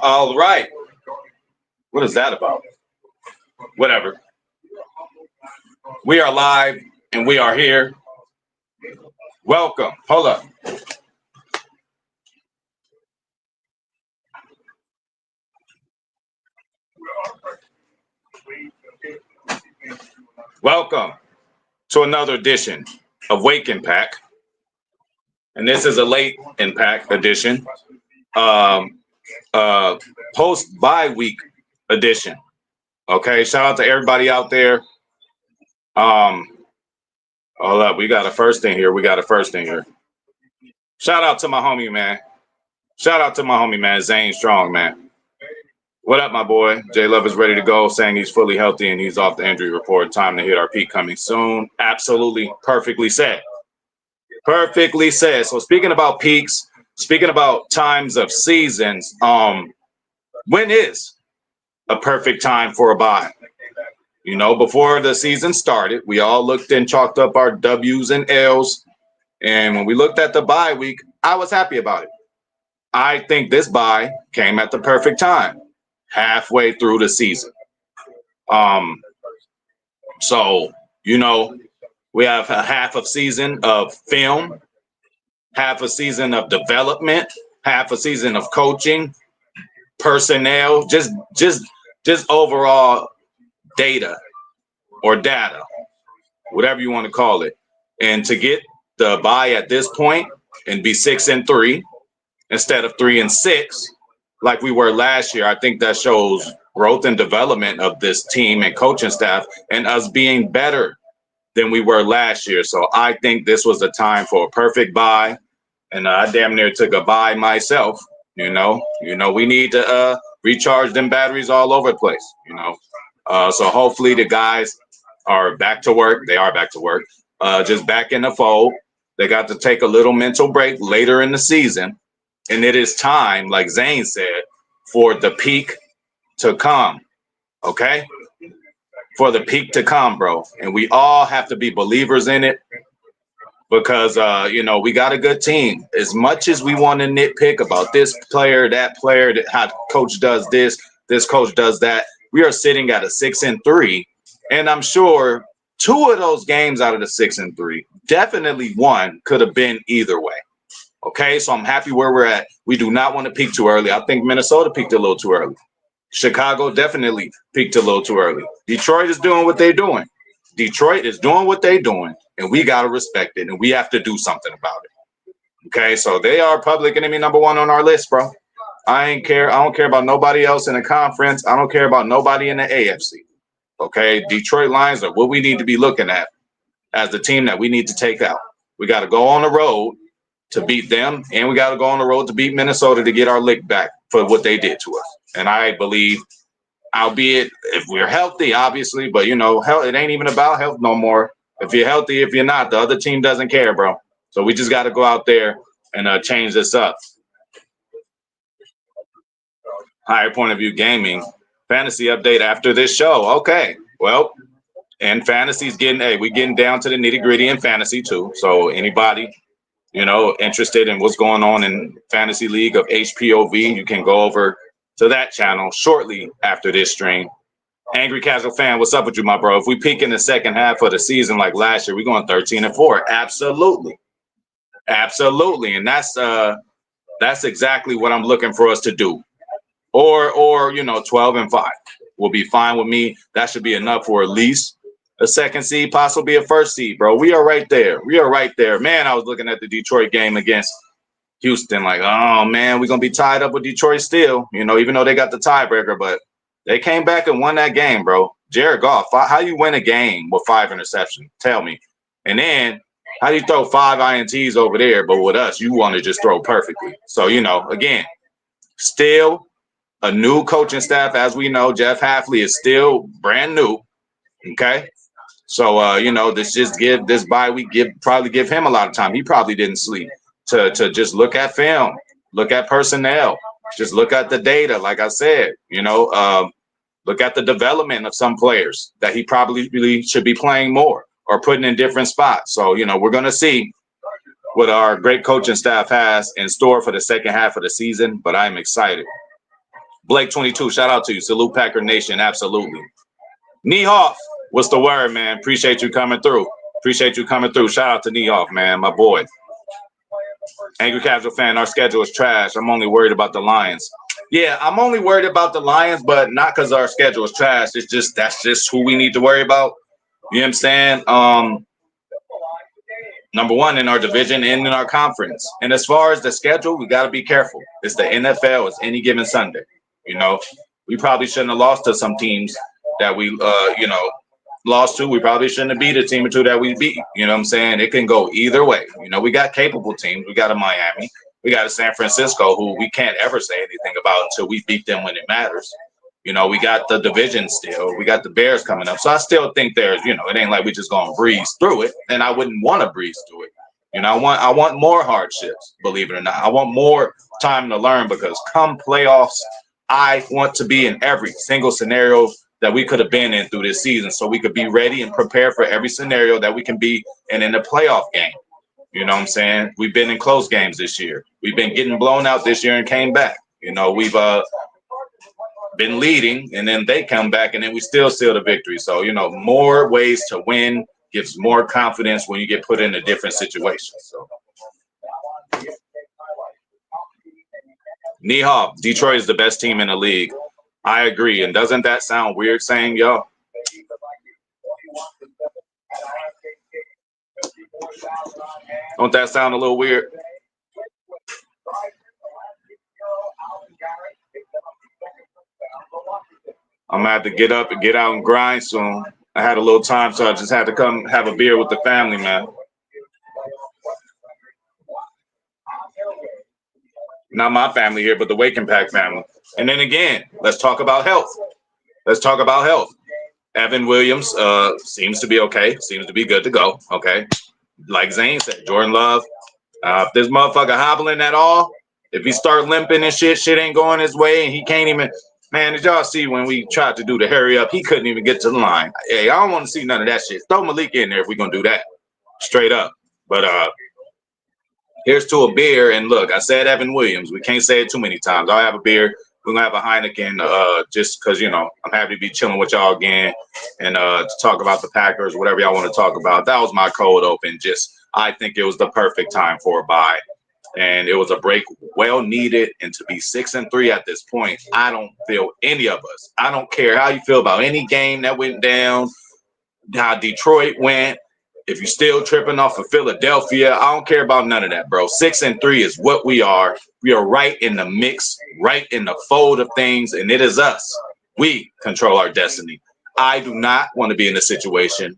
All right. What is that about? Whatever. We are live and we are here. Welcome. Hold up. Welcome to another edition of Wake Impact. And this is a late impact edition. Post bye week edition. Okay. Shout out to everybody out there. Hold up. We got a first in here. Shout out to my homie, man. Zane Strong, man. What up, my boy? J Love is ready to go, saying he's fully healthy and he's off the injury report. Time to hit our peak coming soon. Absolutely perfectly said. Perfectly said. So speaking about peaks, speaking about times of seasons, when is a perfect time for a bye? You know, before the season started, we all looked and chalked up our W's and L's. And when we looked at the bye week, I was happy about it. I think this bye came at the perfect time, halfway through the season. So, you know, we have a half of season of film, half a season of development, half a season of coaching, personnel, just overall data or data, whatever you want to call it. And to get the bye at this point and be 6-3 instead of 3-6, like we were last year, I think that shows growth and development of this team and coaching staff and us being better than we were last year. So I think this was the time for a perfect bye. And I damn near took a bye myself. You know, we need to recharge them batteries all over the place, you know. So hopefully the guys are back to work. They are back to work, just back in the fold. They got to take a little mental break later in the season. And it is time, like Zane said, for the peak to come. Okay? For the peak to come, bro. And we all have to be believers in it because, you know, we got a good team. As much as we want to nitpick about this player, that how coach does this coach does that, we are sitting at a 6-3. And I'm sure 2 of those games out of the 6-3, definitely one could have been either way. Okay, so I'm happy where we're at. We do not want to peak too early. I think Minnesota peaked a little too early. Chicago definitely peaked a little too early. Detroit is doing what they're doing. And we got to respect it, and we have to do something about it. Okay, so they are public enemy number 1 on our list, bro. I don't care about nobody else in the conference. I don't care about nobody in the AFC. Okay, Detroit Lions are what we need to be looking at as the team that we need to take out. We got to go on the road to beat them, and we got to go on the road to beat Minnesota to get our lick back for what they did to us. And I believe, albeit if we're healthy, obviously, but you know, it ain't even about health no more. If you're healthy, if you're not, the other team doesn't care, bro. So we just got to go out there and change this up. Higher Point of View Gaming fantasy update after this show. Okay, well, and fantasy's we're getting down to the nitty gritty in fantasy too. So anybody, you know, interested in what's going on in Fantasy League of HPOV, you can go over to that channel shortly after this stream. Angry Casual Fan, what's up with you, my bro? If we peak in the second half of the season like last year, we're going 13-4. Absolutely. And that's exactly what I'm looking for us to do. Or you know, 12-5 will be fine with me. That should be enough for at least a second seed, possibly a first seed, bro. We are right there. Man, I was looking at the Detroit game against Houston like, oh, man, we're going to be tied up with Detroit still, you know, even though they got the tiebreaker. But they came back and won that game, bro. Jared Goff, how you win a game with 5 interceptions? Tell me. And then how do you throw 5 INTs over there, but with us, you want to just throw perfectly. So, you know, again, still a new coaching staff. As we know, Jeff Hafley is still brand new. Okay. So, you know, this bye week probably give him a lot of time. He probably didn't sleep to just look at film, look at personnel, just look at the data. Like I said, you know, Look at the development of some players that he probably really should be playing more or putting in different spots. So, we're going to see what our great coaching staff has in store for the second half of the season, but I'm excited. Blake 22, shout out to you. Salute Packer Nation, absolutely. Niehoff, what's the word, man? Appreciate you coming through. Shout out to Niehoff, man, my boy. Angry Casual Fan, our schedule is trash. I'm only worried about the Lions. Yeah, I'm only worried about the Lions, but not because our schedule is trash. That's just who we need to worry about. You know what I'm saying? Number one in our division and in our conference. And as far as the schedule, we got to be careful. It's the NFL. It's any given Sunday. We probably shouldn't have lost to some teams that we, lost to. We probably shouldn't have beat a team or two that we beat. You know what I'm saying? It can go either way. We got capable teams. We got a Miami. We got a San Francisco who we can't ever say anything about until we beat them when it matters. We got the division still. We got the Bears coming up. So I still think there's, it ain't like we just going to breeze through it. And I wouldn't want to breeze through it. I want more hardships, believe it or not. I want more time to learn because come playoffs, I want to be in every single scenario that we could have been in through this season so we could be ready and prepare for every scenario that we can be in the playoff game. You know what I'm saying? We've been in close games this year. We've been getting blown out this year and came back. We've been leading and then they come back and then we still seal the victory. So, more ways to win gives more confidence when you get put in a different situation. So, Niehoff, Detroit is the best team in the league. I agree. And doesn't that sound weird saying, yo? Don't that sound a little weird? I'm going to have to get up and get out and grind soon. I had a little time, so I just had to come have a beer with the family, man. Not my family here, but the Wake and Pack family. And then again, let's talk about health. Evan Williams seems to be okay. Seems to be good to go. Okay. Like Zane said, Jordan Love. If this motherfucker hobbling at all, if he start limping and shit ain't going his way and he can't even, man, did y'all see when we tried to do the hurry up, he couldn't even get to the line. Hey, I don't want to see none of that shit. Throw Malik in there if we're going to do that. Straight up. But here's to a beer. And look, I said Evan Williams. We can't say it too many times. I'll have a beer. We're going to have a Heineken just because, I'm happy to be chilling with y'all again and to talk about the Packers, whatever y'all want to talk about. That was my cold open. I think it was the perfect time for a bye. And it was a break well needed. And to be 6-3 at this point, I don't feel any of us. I don't care how you feel about any game that went down, how Detroit went. If you're still tripping off of Philadelphia, I don't care about none of that, bro. 6-3 is what we are. We are right in the mix, right in the fold of things, and it is us. We control our destiny. I do not want to be in a situation,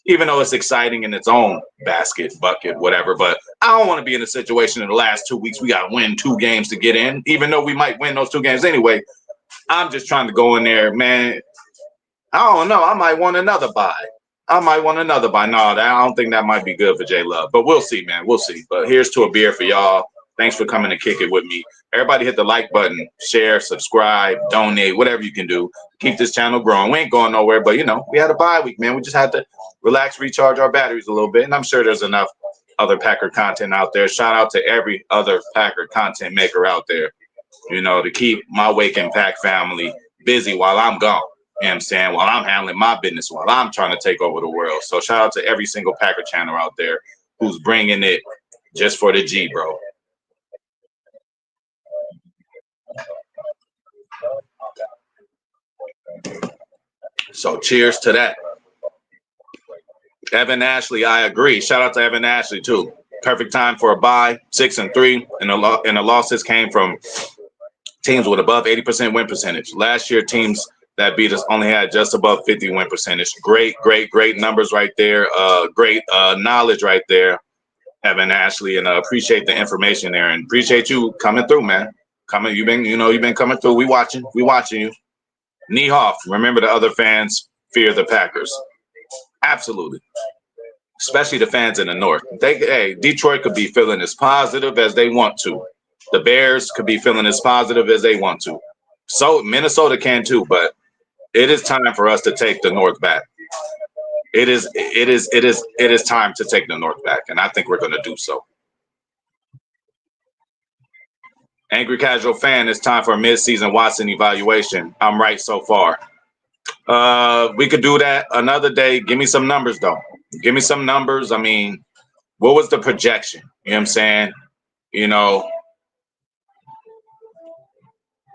even though it's exciting in its own basket, bucket, whatever, but I don't want to be in a situation in the last 2 weeks. We got to win 2 games to get in, even though we might win those 2 games anyway. I'm just trying to go in there, man. I don't know. I might want another bye. No, I don't think that might be good for J Love, but we'll see, man. We'll see. But here's to a beer for y'all. Thanks for coming to kick it with me. Everybody hit the like button, share, subscribe, donate, whatever you can do. Keep this channel growing. We ain't going nowhere, but we had a bye week, man. We just had to relax, recharge our batteries a little bit. And I'm sure there's enough other Packer content out there. Shout out to every other Packer content maker out there, to keep my Wake and Pack family busy while I'm gone. You know what I'm saying? While I'm handling my business, while I'm trying to take over the world. So shout out to every single Packer channel out there who's bringing it just for the G, bro. So cheers to that. Evan Ashley, I agree. Shout out to Evan Ashley too. Perfect time for a bye. 6-3, and the losses came from teams with above 80% win percentage. Last year, teams that beat us only had just above 50 win percentage. Great numbers right there. Great knowledge right there, Evan Ashley, and appreciate the information there, and appreciate you coming through, man. You've been coming through. We watching you. Niehoff, remember the other fans fear the Packers. Absolutely. Especially the fans in the North. Detroit could be feeling as positive as they want to. The Bears could be feeling as positive as they want to. So Minnesota can too, but It is time for us to take the North back. It is time to take the North back, and I think we're going to do so. Angry Casual Fan, it's time for a mid-season Watson evaluation. I'm right so far. We could do that another day. Give me some numbers, though. Give me some numbers. I mean, what was the projection? You know what I'm saying? You know,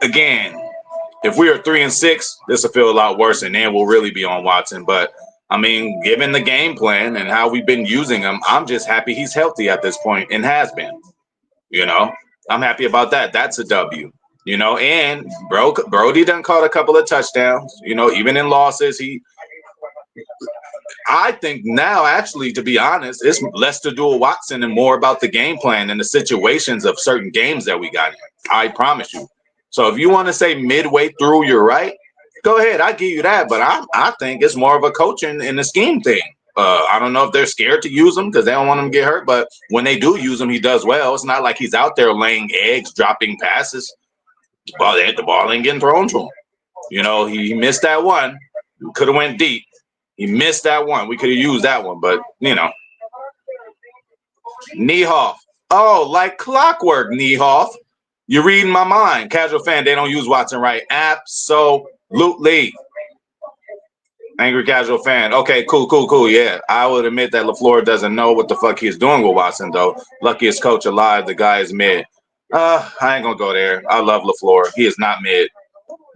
again, if we are 3-6, this will feel a lot worse, and then we'll really be on Watson. But I mean, given the game plan and how we've been using him, I'm just happy he's healthy at this point and has been. You know, I'm happy about that. That's a W. You know, and Brody done caught a couple of touchdowns. You know, even in losses, I think now, actually, to be honest, it's less to do with Watson and more about the game plan and the situations of certain games that we got in. I promise you. So if you want to say midway through, you're right. Go ahead, I give you that. But I think it's more of a coaching and the scheme thing. I don't know if they're scared to use him because they don't want him to get hurt. But when they do use him, he does well. It's not like he's out there laying eggs, dropping passes. Well, the ball ain't getting thrown to him. You know, he missed that one. Could have went deep. He missed that one. We could have used that one, but you know. Niehoff. Oh, like clockwork, Niehoff. You're reading my mind. Casual Fan, they don't use Watson right. Absolutely. Angry Casual Fan. Okay, cool. Yeah, I would admit that LaFleur doesn't know what the fuck he's doing with Watson, though. Luckiest coach alive. The guy is mid. I ain't gonna go there. I love LaFleur. He is not mid.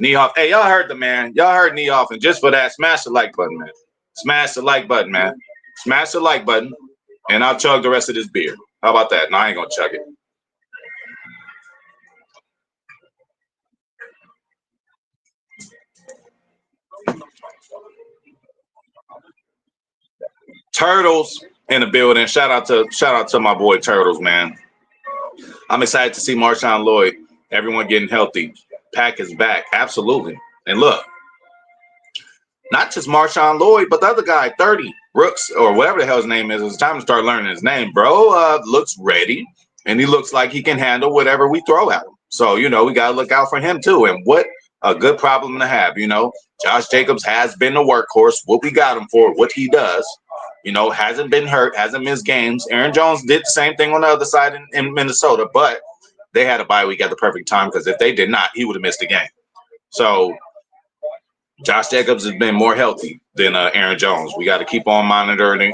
Niehoff. Hey, y'all heard the man. Y'all heard Niehoff, and just for that, smash the like button, man. Smash the like button, man. Smash the like button, and I'll chug the rest of this beer. How about that? No, I ain't gonna chug it. Turtles in the building. Shout out to my boy Turtles, man. I'm excited to see Marshawn Lloyd. Everyone getting healthy. Pack is back. Absolutely. And look, not just Marshawn Lloyd, but the other guy, 30, Brooks, or whatever the hell his name is. It's time to start learning his name. Bro looks ready, and he looks like he can handle whatever we throw at him. So, you know, we got to look out for him, too. And what a good problem to have, you know. Josh Jacobs has been the workhorse. What we got him for, what he does, you know, hasn't been hurt, hasn't missed games. Aaron Jones did the same thing on the other side in Minnesota, but they had a bye week at the perfect time because if they did not, he would have missed the game. So Josh Jacobs has been more healthy than Aaron Jones. We got to keep on monitoring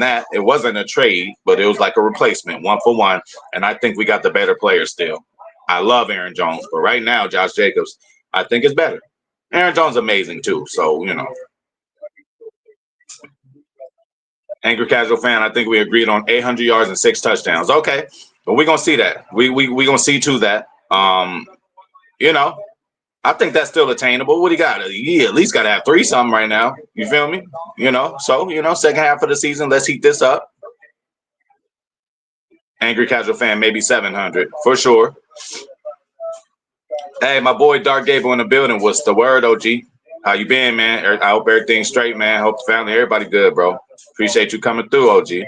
that. It wasn't a trade, but it was like a replacement, 1-for-1. And I think we got the better player still. I love Aaron Jones, but right now, Josh Jacobs, I think is better. Aaron Jones amazing too. So, you know. Angry Casual Fan, I think we agreed on 800 yards and 6 touchdowns. Okay, but we're gonna see that. We gonna see to that. You know, I think that's still attainable. What do you got? He at least got to have 3 something right now. You feel me? You know, so you know, second half of the season, let's heat this up. Angry Casual Fan, maybe 700 for sure. Hey, my boy Dark Gable in the building. What's the word, OG? How you been, man? I hope everything's straight, man. Hope the family, everybody good, bro. Appreciate you coming through, OG.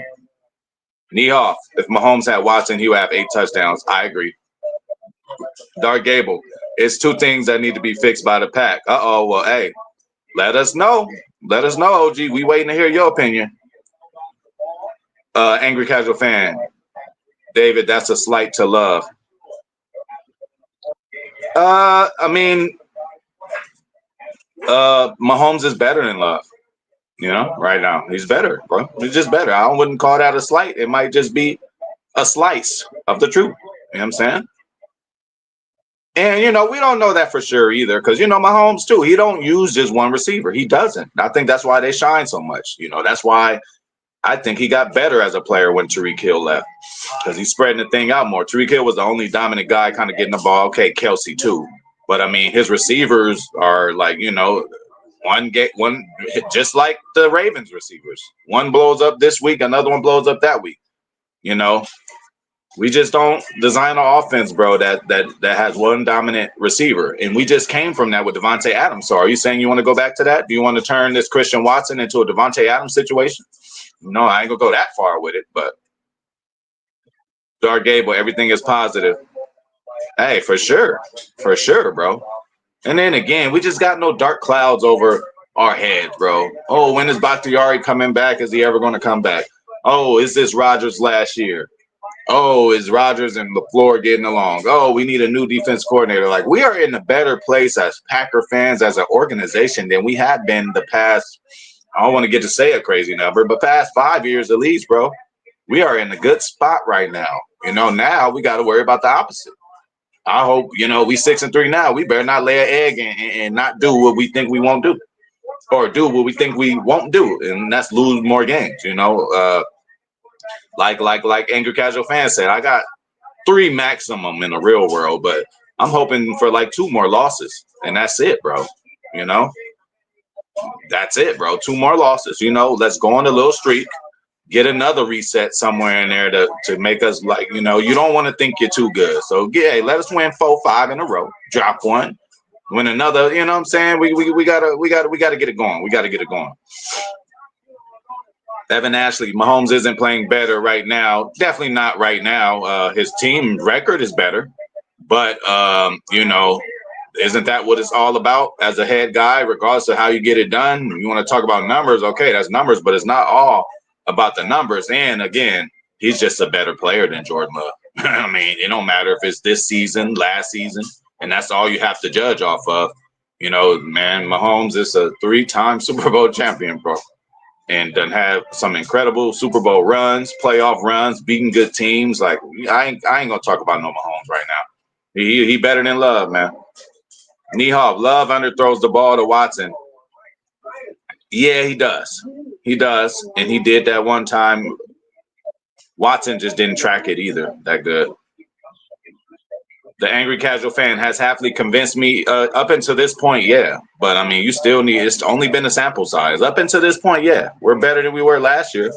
Niehoff, if Mahomes had Watson, he would have 8 touchdowns. I agree. Dark Gable, it's 2 things that need to be fixed by the pack. Well, hey, let us know. Let us know, OG. We waiting to hear your opinion. Angry Casual Fan, David, that's a slight to love. I mean, Mahomes is better than Love. You know, right now he's better, bro. He's just better. I wouldn't call that a slight. It might just be a slice of the truth. You know what I'm saying? And you know, we don't know that for sure either, because you know, Mahomes too. He don't use just one receiver. He doesn't. I think that's why they shine so much. You know, that's why I think he got better as a player when Tyreek Hill left, because he's spreading the thing out more. Tyreek Hill was the only dominant guy, kind of getting the ball. Okay, Kelsey too, but I mean, his receivers are like, you know, one just like the Ravens receivers. One blows up this week, another one blows up that week. You know, we just don't design an offense, bro, that has one dominant receiver. And we just came from that with Devontae Adams. So are you saying you want to go back to that? Do you want to turn this Christian Watson into a Devontae Adams situation? No, I ain't gonna go that far with it, but Dark Gable, everything is positive. Hey, for sure, bro. And then again, we just got no dark clouds over our heads, bro. Oh, when is Bakhtiari coming back? Is he ever going to come back? Oh, is this Rodgers last year? Oh, is Rodgers and LaFleur getting along? Oh, we need a new defense coordinator. Like, we are in a better place as Packer fans, as an organization, than we have been the past, I don't want to get to say a crazy number, but past 5 years at least, bro. We are in a good spot right now. Now we got to worry about the opposite. I hope, we 6-3 now. We better not lay an egg and not do what we think we won't do, or do what we think we won't do, and that's lose more games. Like Angry Casual Fan said, I got 3 maximum in the real world, but I'm hoping for like 2 more losses, and that's it, bro. You know, that's it, bro. 2 more losses. Let's go on a little streak. Get another reset somewhere in there to make us like, you don't want to think you're too good. So yeah, let us win 4-5 in a row. Drop one, win another. You know what I'm saying? We gotta get it going. We gotta get it going. Evan Ashley, Mahomes isn't playing better right now. Definitely not right now. His team record is better, but isn't that what it's all about as a head guy? Regardless of how you get it done, you want to talk about numbers. Okay, that's numbers, but it's not all about the numbers. And again, he's just a better player than Jordan Love. I mean, it don't matter if it's this season, last season, and that's all you have to judge off of. Man, Mahomes is a 3-time Super Bowl champion, bro, and done have some incredible Super Bowl runs, playoff runs, beating good teams. Like, I ain't gonna talk about no Mahomes right now. He better than Love, man. Nihoff, Love underthrows the ball to Watson. Yeah, he does. He does. And he did that one time. Watson just didn't track it either that good. The Angry Casual Fan has happily convinced me up until this point, yeah. But, I mean, you still need – it's only been a sample size. Up until this point, yeah. We're better than we were last year. You know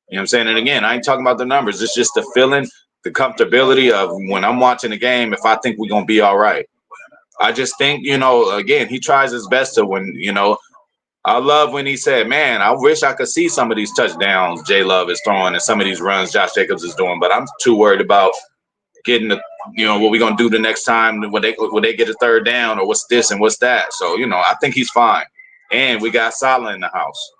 what I'm saying? And, again, I ain't talking about the numbers. It's just the feeling, the comfortability of when I'm watching the game, if I think we're going to be all right. I just think, again, he tries his best to when, I love when he said, man, I wish I could see some of these touchdowns J Love is throwing and some of these runs Josh Jacobs is doing, but I'm too worried about getting the, what we're going to do the next time when they get a third down, or what's this and what's that. So, I think he's fine. And we got Salah in the house.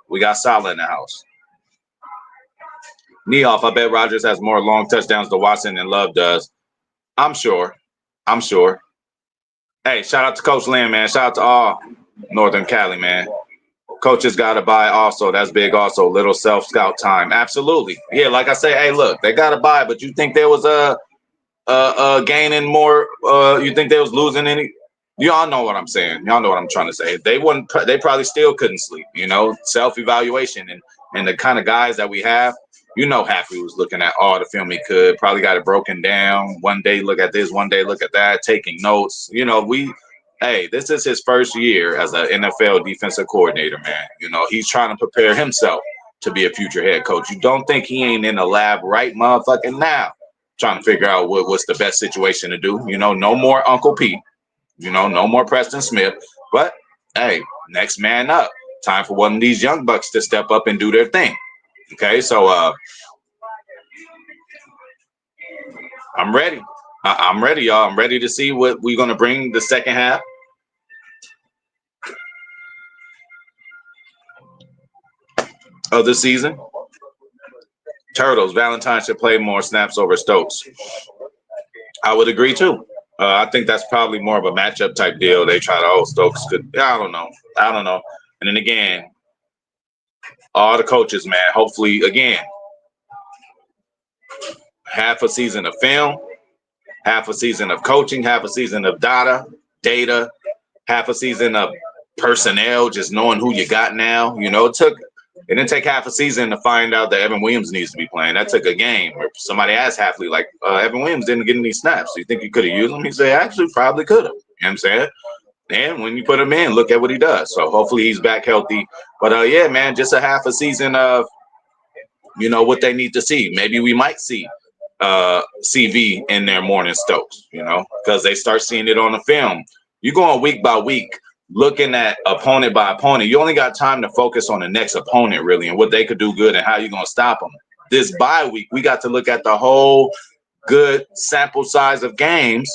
Neoff, I bet Rodgers has more long touchdowns to Watson than Love does. I'm sure. Hey, shout out to Coach Lynn, man. Shout out to all Northern Cali, man. Coaches got to buy also. That's big also. Little self-scout time. Absolutely. Yeah, like I say, hey, look, they got to buy, but you think there was gaining more? You think they was losing any? Y'all know what I'm saying. Y'all know what I'm trying to say. They probably still couldn't sleep, self-evaluation and the kind of guys that we have. Happy was looking at all the film he could, probably got it broken down. One day look at this, one day look at that, taking notes. This is his first year as an NFL defensive coordinator, man. He's trying to prepare himself to be a future head coach. You don't think he ain't in the lab right motherfucking now trying to figure out what's the best situation to do. No more Uncle Pete, no more Preston Smith. But, hey, next man up. Time for one of these young bucks to step up and do their thing. Okay, so I'm ready. I'm ready, y'all. I'm ready to see what we're going to bring the second half. Of the season. Turtles, Valentine should play more snaps over Stokes. I would agree, too. I think that's probably more of a matchup type deal. They try to, Stokes could, I don't know. And then again, all the coaches, man, hopefully, again, half a season of film, half a season of coaching, half a season of data, half a season of personnel, just knowing who you got now. It didn't take half a season to find out that Evan Williams needs to be playing. That took a game where somebody asked Halfley, like, Evan Williams didn't get any snaps. Do you think you could have used him? He said, actually, probably could have. You know what I'm saying? And when you put him in, look at what he does. So hopefully he's back healthy. But, yeah, man, just a half a season of, what they need to see. Maybe we might see CV in there more than Stokes, because they start seeing it on the film. You're going week by week, looking at opponent by opponent. You only got time to focus on the next opponent, really, and what they could do good and how you're going to stop them. This bye week, we got to look at the whole good sample size of games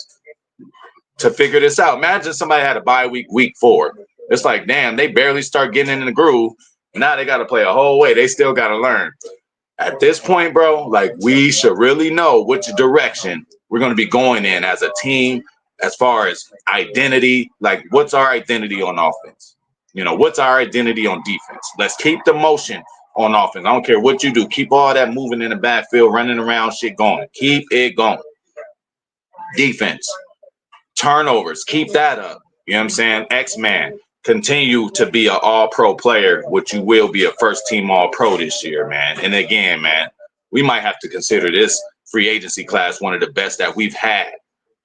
to figure this out. Imagine somebody had a bye week 4. It's like, damn, they barely start getting in the groove. Now they got to play a whole way. They still got to learn. At this point, bro, like we should really know which direction we're going to be going in as a team, as far as identity. Like, what's our identity on offense? You know, what's our identity on defense? Let's keep the motion on offense. I don't care what you do. Keep all that moving in the backfield, running around, shit going. Keep it going. Defense, turnovers, keep that up. You know what I'm saying? X-Man, continue to be an all-pro player, which you will be a first-team all-pro this year, man. And again, man, we might have to consider this free agency class one of the best that we've had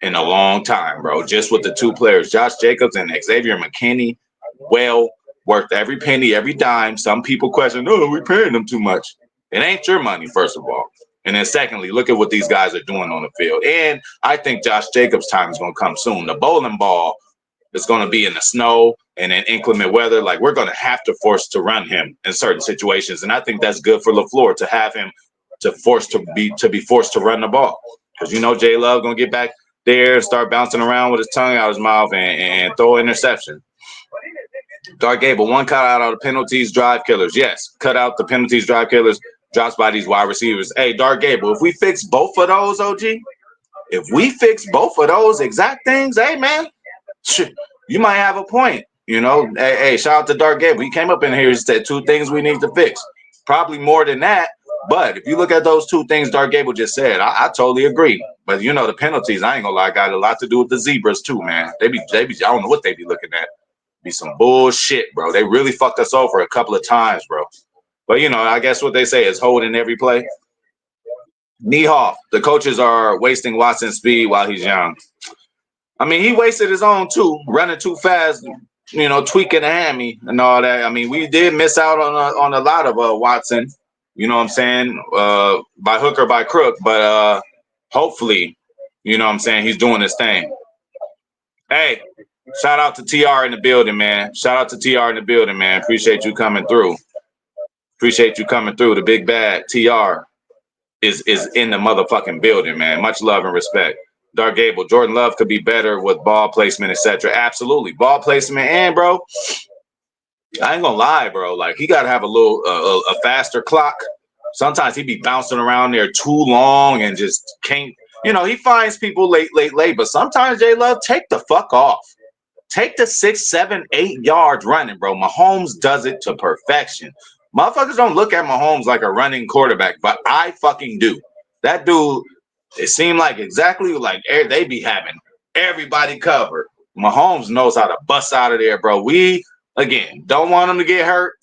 in a long time, bro. Just with the 2 players, Josh Jacobs and Xavier McKinney, well worth every penny, every dime. Some people question, oh, we're paying them too much. It ain't your money, first of all. And then secondly, look at what these guys are doing on the field. And I think Josh Jacobs' time is going to come soon. The bowling ball is going to be in the snow and in inclement weather. Like, we're going to have to force to run him in certain situations. And I think that's good for LaFleur to have him to be forced to run the ball. Because, you know, J Love going to get back there and start bouncing around with his tongue out his mouth and throw an interception. Dark Gable, one cut out of the penalties, drive killers. Yes, cut out the penalties, drive killers, drops by these wide receivers. Hey, Dark Gable, if we fix both of those, OG, if we fix both of those exact things, hey, man, you might have a point. You know, hey, shout out to Dark Gable. He came up in here and said 2 things we need to fix. Probably more than that. But if you look at those 2 things Dark Gable just said, I totally agree. But, you know, the penalties, I ain't gonna lie, got a lot to do with the zebras too, man. They be I don't know what they be looking at. Be some bullshit, bro. They really fucked us over a couple of times, bro. But, you know, I guess what they say is holding every play. Niehoff, the coaches are wasting Watson's speed while he's young. I mean, he wasted his own too, running too fast, you know, tweaking the hammy and all that. I mean, we did miss out on a lot of Watson, you know what I'm saying, by hook or by crook. But hopefully, you know what I'm saying, he's doing his thing. Hey, shout out to TR in the building, man. Shout out to TR in the building, man. Appreciate you coming through. Appreciate you coming through. The big bad TR is in the motherfucking building, man. Much love and respect. Dark Gable, Jordan Love could be better with ball placement, etc. Absolutely, ball placement, and bro, I ain't gonna lie, bro. Like, he gotta have a little a faster clock. Sometimes he be bouncing around there too long and just can't. You know, he finds people late. But sometimes J Love, take the fuck off. Take the 6, 7, 8 yards running, bro. Mahomes does it to perfection. Motherfuckers don't look at Mahomes like a running quarterback, but I fucking do. That dude, it seemed like exactly like they be having everybody covered. Mahomes knows how to bust out of there, bro. We, again, don't want him to get hurt.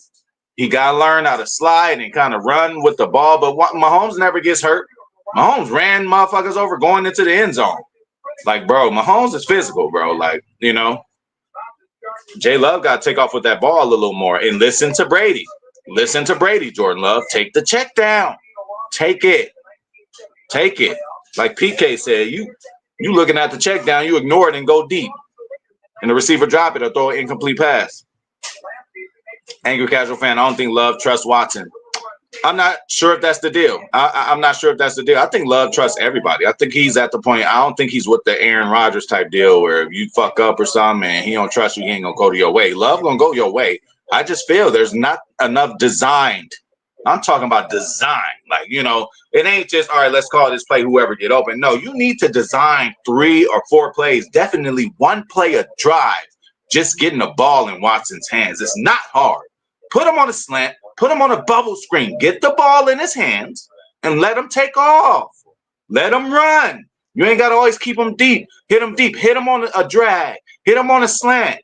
He got to learn how to slide and kind of run with the ball, but Mahomes never gets hurt. Mahomes ran motherfuckers over going into the end zone. Like, bro, Mahomes is physical, bro. Like, you know, J Love got to take off with that ball a little more and listen to Brady. Listen to Brady, Jordan Love. Take the check down. Take it. Take it. Like PK said, you looking at the check down, you ignore it and go deep. And the receiver drop it or throw an incomplete pass. Angry casual fan, I don't think Love trusts Watson. I'm not sure if that's the deal. I'm not sure if that's the deal. I think Love trusts everybody. I think he's at the point. I don't think he's with the Aaron Rodgers type deal where if you fuck up or something and he don't trust you, he ain't gonna go to your way. Love gonna go your way. I just feel there's not enough designed. I'm talking about design. Like, you know, it ain't just, all right, let's call this play, whoever get open. No, you need to design 3 or 4 plays, definitely 1 play a drive, just getting the ball in Watson's hands. It's not hard. Put him on a slant, put him on a bubble screen, get the ball in his hands, and let him take off. Let him run. You ain't got to always keep him deep. Hit him deep. Hit him on a drag. Hit him on a slant.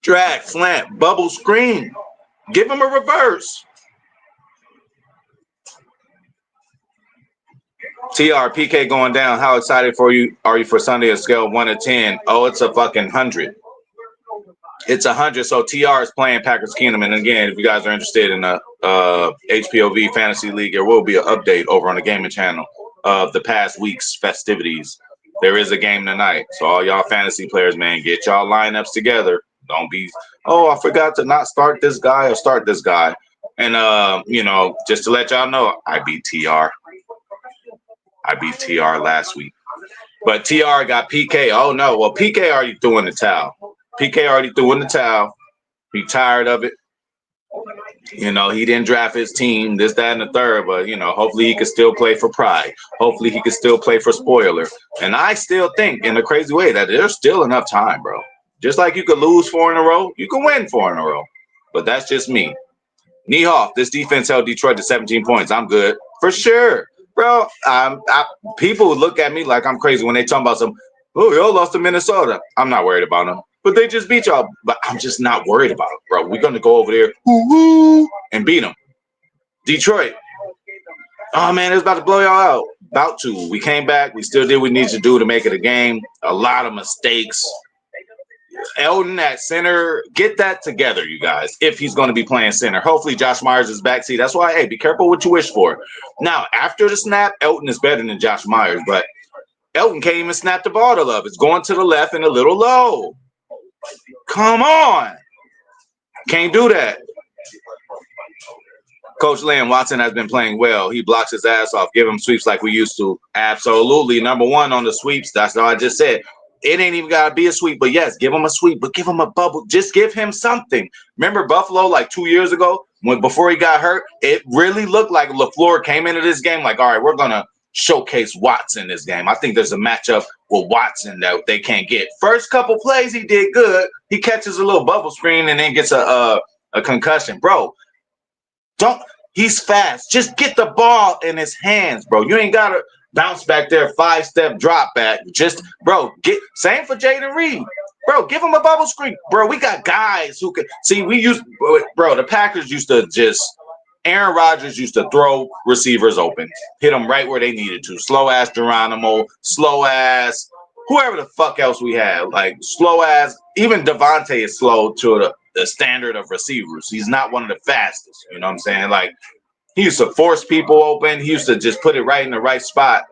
Drag, slant, bubble screen. Give him a reverse. TRPK going down. How excited are you for Sunday? A scale of 1 to 10? Oh, it's a fucking 100. It's 100. So TR is playing Packers Kingdom. And again, if you guys are interested in the HPOV Fantasy League, there will be an update over on the gaming channel of the past week's festivities. There is a game tonight. So all y'all fantasy players, man, get y'all lineups together. Don't be, oh, I forgot to not start this guy or start this guy. And, you know, just to let y'all know, I beat TR. I beat TR last week. But TR got PK. Oh, no. Well, PK already threw in the towel. PK already threw in the towel. He tired of it. You know, he didn't draft his team, this, that, and the third. But, you know, hopefully he could still play for Pride. Hopefully he could still play for Spoiler. And I still think, in a crazy way, that there's still enough time, bro. Just like you could lose 4 in a row, you can win 4 in a row. But that's just me. Niehoff, this defense held Detroit to 17 points. I'm good. For sure. Bro, people look at me like I'm crazy when they talk about oh, y'all lost to Minnesota. I'm not worried about them. But they just beat y'all. But I'm just not worried about them, bro. We're going to go over there and beat them. Detroit. Oh, man, it's about to blow y'all out. About to. We came back. We still did what we needed to do to make it a game. A lot of mistakes. Elton at center, get that together, you guys, if he's going to be playing center. Hopefully Josh Myers is back. See, that's why, hey, be careful what you wish for. Now, after the snap, Elton is better than Josh Myers, but Elton can't even snap the ball to Love. It's going to the left and a little low. Come on. Can't do that. Coach Lynn, Watson has been playing well. He blocks his ass off. Give him sweeps like we used to. Absolutely. Number one on the sweeps. That's what I just said. It ain't even got to be a sweep, but yes, give him a sweep, but give him a bubble. Just give him something. Remember Buffalo like 2 years ago before he got hurt? It really looked like LaFleur came into this game like, all right, we're going to showcase Watson this game. I think there's a matchup with Watson that they can't get. First couple plays, he did good. He catches a little bubble screen and then gets a concussion. Bro, he's fast. Just get the ball in his hands, bro. You ain't got to bounce back there, 5-step drop back. Just, bro, same for Jaden Reed. Bro, give him a bubble screen. Bro, we got guys who can see. The Packers used to Aaron Rodgers used to throw receivers open, hit them right where they needed to. Slow ass Geronimo, slow ass whoever the fuck else we had. Like slow ass, even Devontae is slow to the standard of receivers. He's not one of the fastest. You know what I'm saying? Like, he used to force people open. He used to just put it right in the right spot.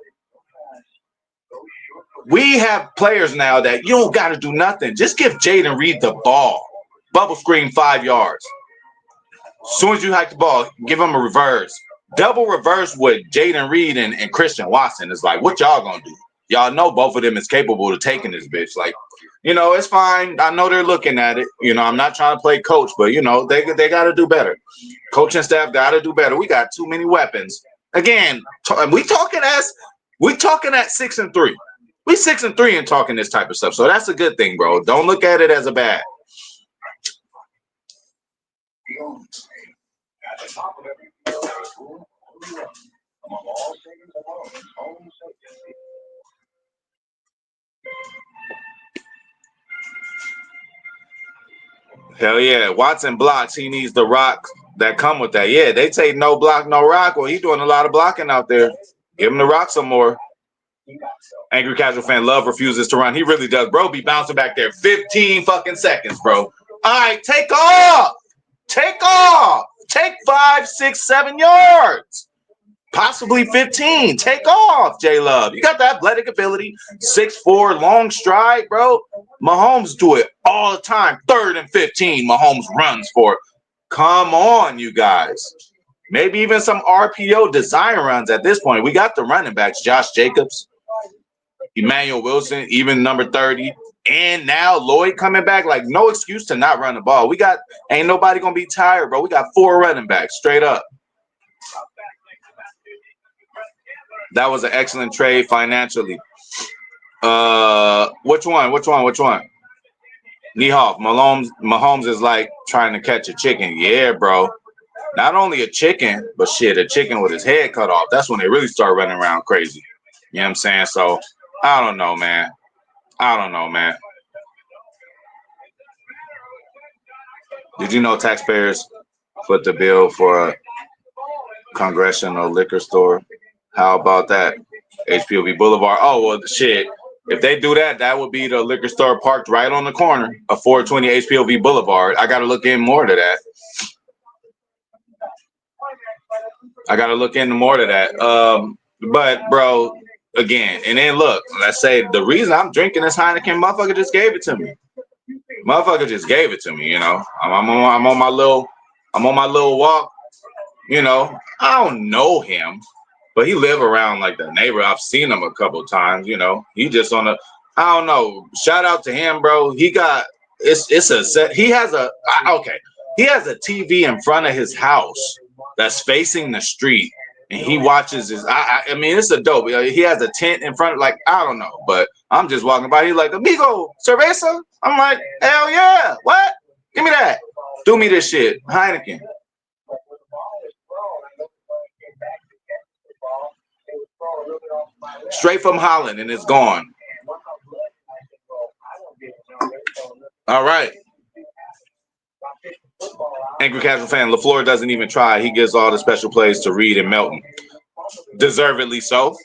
We have players now that you don't got to do nothing. Just give Jaden Reed the ball. Bubble screen 5 yards. As soon as you hike the ball, give him a reverse. Double reverse with Jaden Reed and Christian Watson. It's like, what y'all going to do? Y'all know both of them is capable of taking this bitch. Like, you know, it's fine. I know they're looking at it. You know, I'm not trying to play coach, but, you know, they got to do better. Coaching staff got to do better. We got too many weapons. Again, we talking at 6-3. We 6-3 and talking this type of stuff. So that's a good thing, bro. Don't look at it as a bad. Hell yeah. Watson blocks. He needs the rock that come with that. Yeah, they say no block, no rock. Well, he's doing a lot of blocking out there. Give him the rock some more. Angry Casual Fan Love refuses to run. He really does. Bro, be bouncing back there 15 fucking seconds, bro. All right, take off. Take off. Take 5, 6, 7 yards. Possibly 15. Take off, J-Love. You got the athletic ability. 6'4", long stride, bro. Mahomes do it all the time. 3rd and 15, Mahomes runs for it. Come on, you guys. Maybe even some RPO design runs at this point. We got the running backs, Josh Jacobs, Emmanuel Wilson, even number 30. And now Lloyd coming back. Like, no excuse to not run the ball. Ain't nobody going to be tired, bro. We got 4 running backs, straight up. That was an excellent trade financially. Which one? Niehoff, Mahomes is like trying to catch a chicken. Yeah, bro. Not only a chicken, but shit, a chicken with his head cut off. That's when they really start running around crazy. You know what I'm saying? So, I don't know, man. Did you know taxpayers foot the bill for a congressional liquor store? How about that? HPOV Boulevard. Oh, well, shit. If they do that, that would be the liquor store parked right on the corner of 420 HPOV Boulevard. I got to look in more to that. But, bro, again, and then look, let's say the reason I'm drinking this Heineken, motherfucker just gave it to me. You know. I'm on my little walk. You know, I don't know him, but he live around like the neighbor. I've seen him a couple times. You know, he just on a. I don't know. Shout out to him, bro. He got it's a set. He has a okay. He has a TV in front of his house that's facing the street, and he watches his. I mean, it's a dope. He has a tent in front. Like I don't know, but I'm just walking by. He's like, "Amigo, cerveza." I'm like, "Hell yeah! What? Give me that. Do me this shit, Heineken." Straight from Holland, and it's gone. All right. Angry casual fan. LaFleur doesn't even try. He gives all the special plays to Reed and Melton. Deservedly so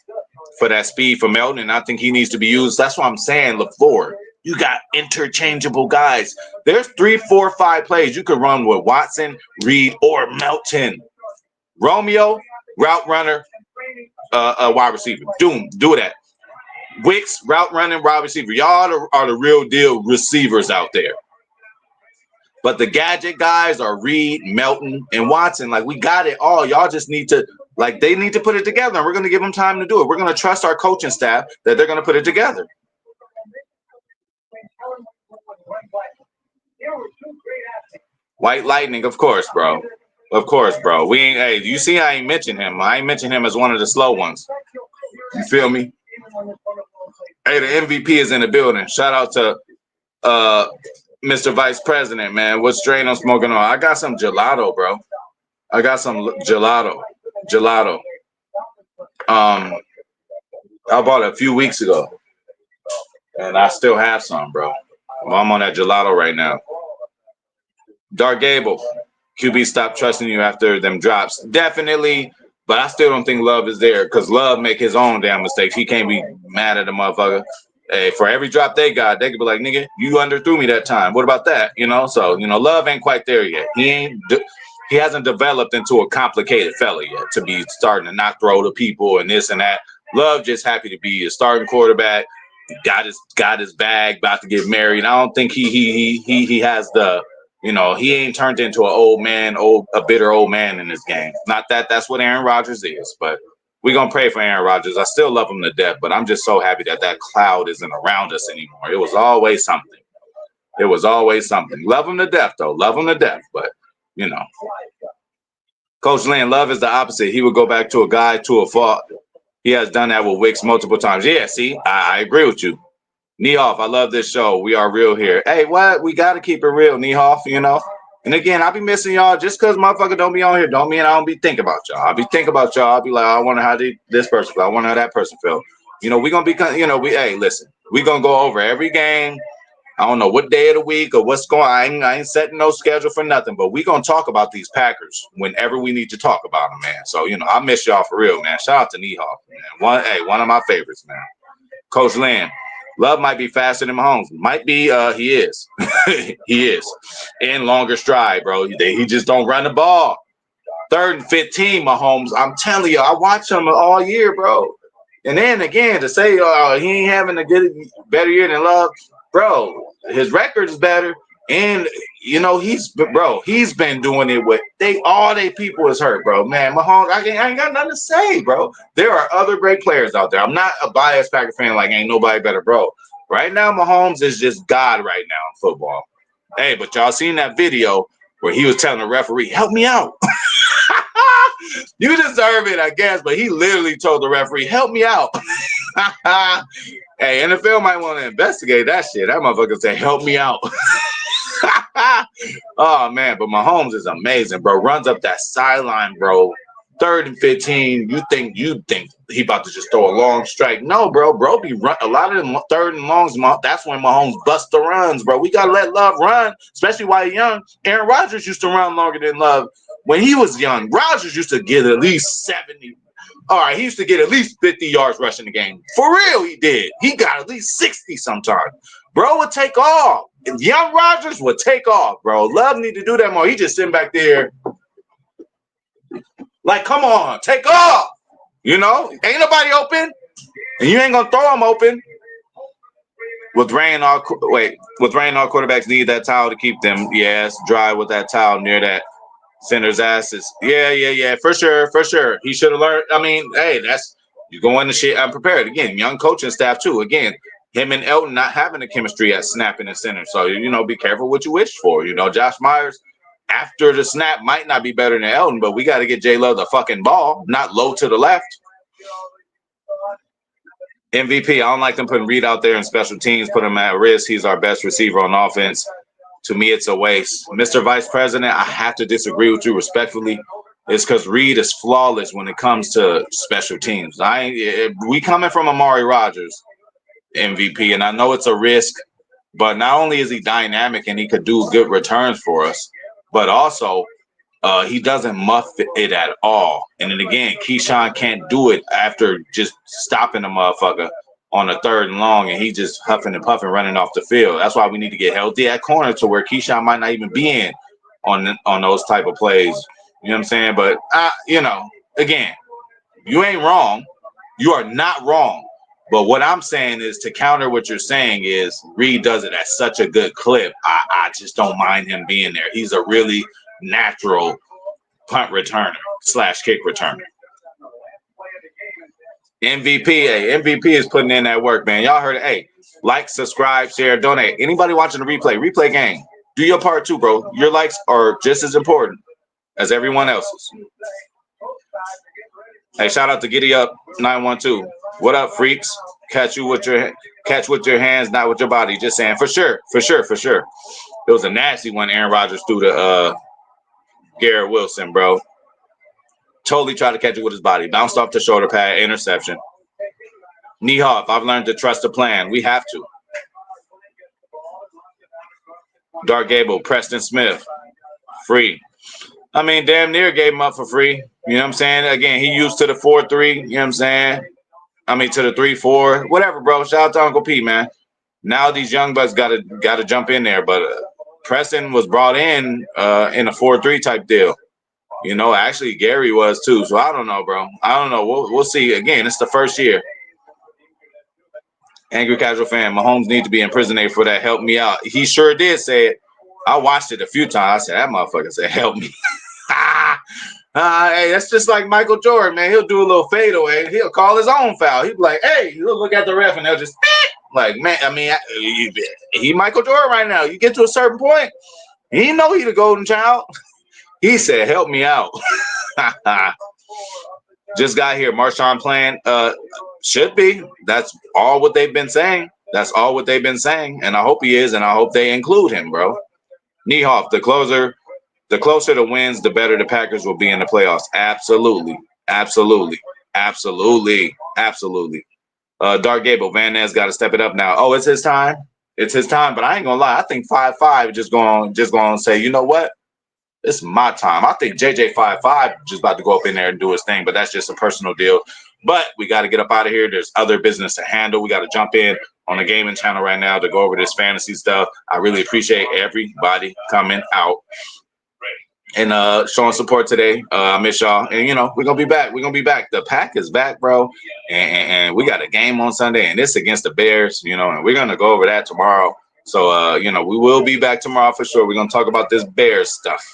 for that speed for Melton, and I think he needs to be used. That's what I'm saying, LaFleur. You got interchangeable guys. There's 3, 4, 5 plays you could run with Watson, Reed, or Melton. Romeo, route runner, wide receiver. Do that. Wicks, route running, wide receiver. Y'all are the real deal receivers out there. But the gadget guys are Reed, Melton, and Watson. Like, we got it all. Y'all just need to, like, they need to put it together. And we're going to give them time to do it. We're going to trust our coaching staff that they're going to put it together. White Lightning, of course, bro. Of course, bro. We ain't, hey, you see, I ain't mention him. I ain't mention him as one of the slow ones. You feel me? Hey, the MVP is in the building. Shout out to Mr. Vice President, man. What strain I'm smoking on? I got some gelato, bro. I got some gelato. I bought it a few weeks ago, and I still have some, bro. Well, I'm on that gelato right now. Dark Gable, QB stopped trusting you after them drops. Definitely, but I still don't think Love is there because Love make his own damn mistakes. He can't be mad at the motherfucker. Hey, for every drop they got, they could be like, nigga, you underthrew me that time. What about that? You know, so, you know, Love ain't quite there yet. He hasn't developed into a complicated fella yet to be starting to not throw to people and this and that. Love just happy to be a starting quarterback. Got his bag, about to get married. I don't think he has the, you know, he ain't turned into a bitter old man in this game. Not that that's what Aaron Rodgers is, but we're going to pray for Aaron Rodgers. I still love him to death, but I'm just so happy that cloud isn't around us anymore. It was always something. Love him to death, though. Love him to death, but, you know. Coach Lynn, Love is the opposite. He would go back to a guy to a fault. He has done that with Wicks multiple times. Yeah, see, I agree with you. Niehoff, I love this show. We are real here. Hey, what? We got to keep it real, Niehoff, you know? And again, I'll be missing y'all just because motherfucker don't be on here. Don't mean I don't be thinking about y'all. I'll be thinking about y'all. I'll be like, I wonder how this person feel. I wonder how that person feel. You know, we're going to be, you know, hey, listen, we're going to go over every game. I don't know what day of the week or what's going on. I ain't setting no schedule for nothing, but we're going to talk about these Packers whenever we need to talk about them, man. So, you know, I miss y'all for real, man. Shout out to Niehoff, man. One of my favorites, man. Coach Lynn. Love might be faster than Mahomes. Might be. He is. He is. In longer stride, bro. He just don't run the ball. 3rd and 15, Mahomes. I'm telling you, I watch him all year, bro. And then again, to say he ain't having a better year than Love, bro. His record is better, and you know he's been doing it with all they people is hurt, bro. Man, Mahomes, I ain't got nothing to say, bro. There are other great players out there. I'm not a biased Packer fan, like ain't nobody better, bro. Right now, Mahomes is just God right now in football. Hey, but y'all seen that video where he was telling the referee, "Help me out." You deserve it, I guess, but he literally told the referee, "Help me out." Hey, NFL might want to investigate that shit. That motherfucker said, "Help me out." Oh man, but Mahomes is amazing, bro. Runs up that sideline, bro. 3rd and 15. You think he about to just throw a long strike? No, bro. Bro, be run a lot of them 3rd and longs. That's when Mahomes busts the runs, bro. We gotta let Love run, especially while he's young. Aaron Rodgers used to run longer than Love when he was young. Rodgers used to get at least 70. All right, he used to get at least 50 yards rushing the game. For real, he did. He got at least 60 sometimes. Bro would take off. Young Rodgers would take off, bro. Love need to do that more. He just sitting back there like, come on, take off. You know, ain't nobody open, and you ain't gonna throw him open. With rain, all quarterbacks need that towel to keep them. Yes, dry with that towel near that Center's asses. Yeah, for sure. He should have learned. I mean, hey, that's you go into shit unprepared. Again, young coaching staff too. Again, him and Elton not having the chemistry at snapping and center. So, be careful what you wish for. Josh Myers after the snap might not be better than Elton, but we got to get J Love the fucking ball, not low to the left. MVP, I don't like them putting Reed out there in special teams, put him at risk. He's our best receiver on offense. To me, it's a waste. Mr. Vice President, I have to disagree with you respectfully. It's because Reed is flawless when it comes to special teams. We coming from Amari Rodgers, MVP, and I know it's a risk, but not only is he dynamic and he could do good returns for us, but also he doesn't muff it at all. And then again, Keyshawn can't do it after just stopping the motherfucker on a 3rd and long, and he just huffing and puffing running off the field. That's why we need to get healthy at corner to where Keyshawn might not even be in on those type of plays. You know what I'm saying? But, again, you ain't wrong. You are not wrong. But what I'm saying is to counter what you're saying is Reed does it at such a good clip. I just don't mind him being there. He's a really natural punt returner / kick returner. MVP is putting in that work, man. Y'all heard it. Hey, like, subscribe, share, donate. Anybody watching the replay game, do your part too, bro. Your likes are just as important as everyone else's. Hey, shout out to Giddy Up 912. What up, freaks? Catch with your hands, not with your body. Just saying, for sure. It was a nasty one. Aaron Rodgers threw to Garrett Wilson, bro. Totally tried to catch it with his body. Bounced off the shoulder pad, interception. Niehoff, I've learned to trust the plan. We have to. Dark Gable, Preston Smith, free. I mean, damn near gave him up for free. You know what I'm saying? Again, he used to the 4-3. You know what I'm saying? I mean, to the 3-4. Whatever, bro. Shout out to Uncle P, man. Now these young bucks got to jump in there. But Preston was brought in a 4-3 type deal. Actually, Gary was too. So I don't know, bro. I don't know. We'll see. Again, it's the first year. Angry Casual Fan, Mahomes needs to be in prison for that. Help me out. He sure did say it. I watched it a few times. I said, that motherfucker said, help me. Hey, that's just like Michael Jordan, man. He'll do a little fadeaway. He'll call his own foul. He'll be like, hey, he'll look at the ref and they'll just, like, man, I mean, he Michael Jordan right now. You get to a certain point, he know he the golden child. He said, help me out. Just got here. Marshawn playing. Should be. That's all what they've been saying. And I hope he is, and I hope they include him, bro. Niehoff, the closer. The closer to wins, the better the Packers will be in the playoffs. Absolutely. Dark Gable, Van Ness got to step it up now. Oh, it's his time. But I ain't gonna lie. I think 5-5 just gonna say, you know what? It's my time. I think JJ 5-5 just about to go up in there and do his thing, but that's just a personal deal. But we got to get up out of here. There's other business to handle. We got to jump in on the gaming channel right now to go over this fantasy stuff. I really appreciate everybody coming out and showing support today. I miss y'all. And, we're going to be back. The Pack is back, bro. And we got a game on Sunday, and it's against the Bears, and we're going to go over that tomorrow. So, we will be back tomorrow for sure. We're going to talk about this Bears stuff.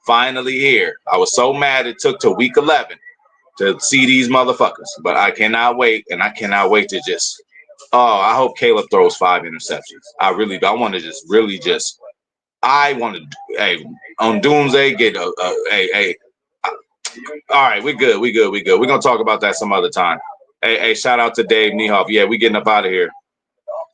Finally here. I was so mad it took to week 11 to see these motherfuckers. But I cannot wait, and I cannot wait to just – I hope Caleb throws 5 interceptions. I really do. I want to just really just – I want to – hey, on Doomsday, get a all right, we good. We're going to talk about that some other time. Hey, shout out to Dave Niehoff. Yeah, we getting up out of here.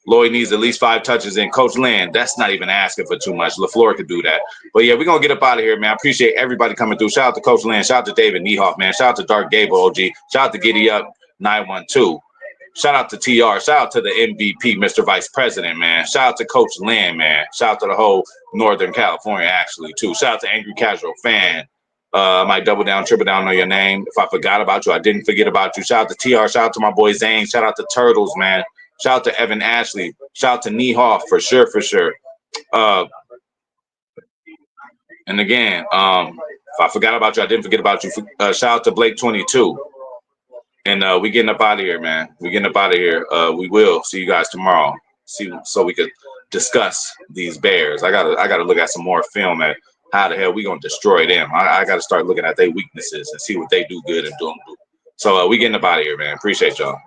Lloyd needs at least 5 touches in. Coach Lynn, that's not even asking for too much. LaFleur could do that. But, yeah, we're going to get up out of here, man. I appreciate everybody coming through. Shout out to Coach Lynn. Shout out to David Niehoff, man. Shout out to Dark Gable, OG. Shout out to Giddy Up 912. Shout out to TR. Shout out to the MVP, Mr. Vice President, man. Shout out to Coach Lynn, man. Shout out to the whole Northern California, actually, too. Shout out to Angry Casual Fan. I might double down, triple down on your name. If I forgot about you, I didn't forget about you. Shout out to TR. Shout out to my boy Zane. Shout out to Turtles, man. Shout out to Evan Ashley. Shout out to Niehoff for sure. And again, if I forgot about you, I didn't forget about you. Shout out to Blake 22. And we getting up out of here, man. We we will see you guys tomorrow. So we could discuss these Bears. I gotta look at some more film at how the hell we gonna destroy them? I got to start looking at their weaknesses and see what they do good and don't do. So we getting up out of here, man. Appreciate y'all.